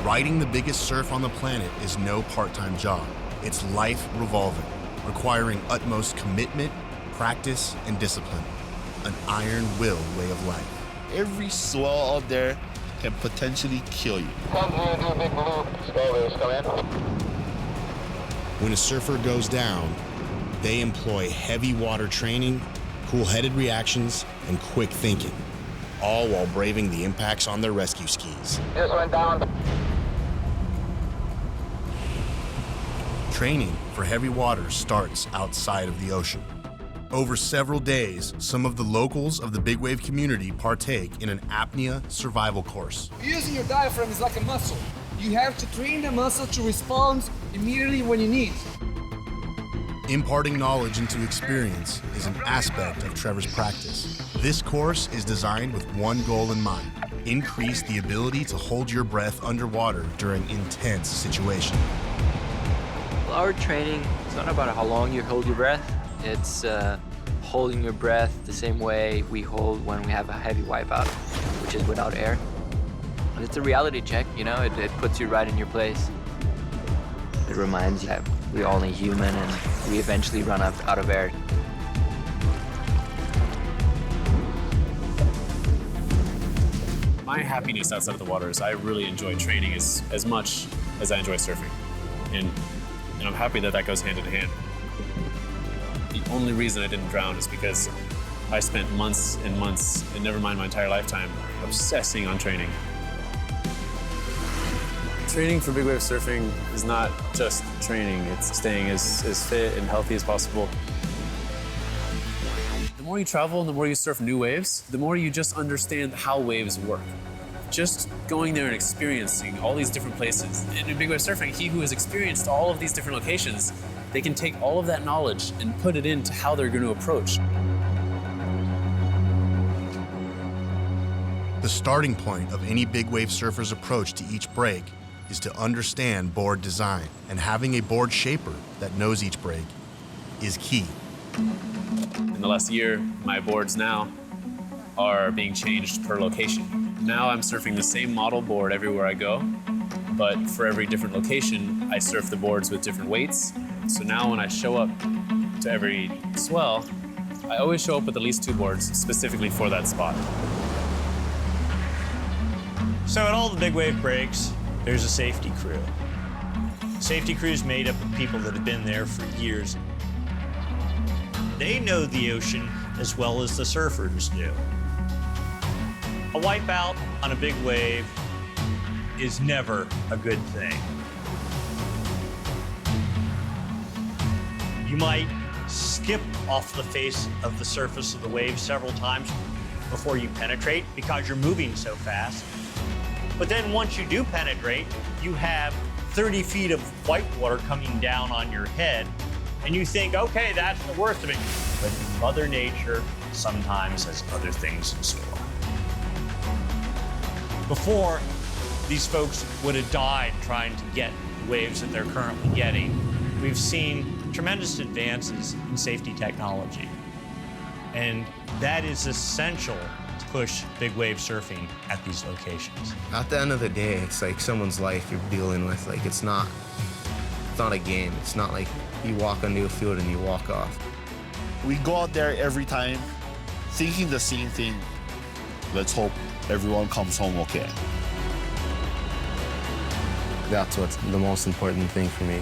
Riding the biggest surf on the planet is no part-time job. It's life revolving, requiring utmost commitment, practice, and discipline. An iron will way of life. Every swell out there can potentially kill you. When a surfer goes down, they employ heavy water training, cool-headed reactions, and quick thinking, all while braving the impacts on their rescue skis. Just went down. Training for heavy water starts outside of the ocean. Over several days, some of the locals of the big wave community partake in an apnea survival course. Using your diaphragm is like a muscle. You have to train the muscle to respond immediately when you need. Imparting knowledge into experience is an aspect of Trevor's practice. This course is designed with one goal in mind: increase the ability to hold your breath underwater during intense situations. Our training is not about how long you hold your breath. It's holding your breath the same way we hold when we have a heavy wipeout, which is without air. And it's a reality check, you know, it puts you right in your place. It reminds you that we're only human and we eventually run out of air. My happiness outside of the water is I really enjoy training as much as I enjoy surfing. And I'm happy that that goes hand in hand. The only reason I didn't drown is because I spent months and months, and never mind my entire lifetime, obsessing on training. Training for big wave surfing is not just training, it's staying as fit and healthy as possible. The more you travel and the more you surf new waves, the more you just understand how waves work. Just going there and experiencing all these different places. And in big wave surfing, he who has experienced all of these different locations, they can take all of that knowledge and put it into how they're going to approach. The starting point of any big wave surfer's approach to each break is to understand board design, and having a board shaper that knows each break is key. In the last year, my boards now are being changed per location. Now I'm surfing the same model board everywhere I go, but for every different location, I surf the boards with different weights. So now when I show up to every swell, I always show up with at least 2 boards specifically for that spot. So at all the big wave breaks, there's a safety crew. Safety crew is made up of people that have been there for years. They know the ocean as well as the surfers do. A wipeout on a big wave is never a good thing. You might skip off the face of the surface of the wave several times before you penetrate because you're moving so fast. But then once you do penetrate, you have 30 feet of white water coming down on your head, and you think, okay, that's the worst of it. But Mother Nature sometimes has other things in store. Before, these folks would have died trying to get the waves that they're currently getting. We've seen tremendous advances in safety technology, and that is essential to push big wave surfing at these locations. At the end of the day, it's like someone's life you're dealing with. Like it's not a game. It's not like you walk onto a field and you walk off. We go out there every time thinking the same thing. Let's hope everyone comes home okay. That's what's the most important thing for me.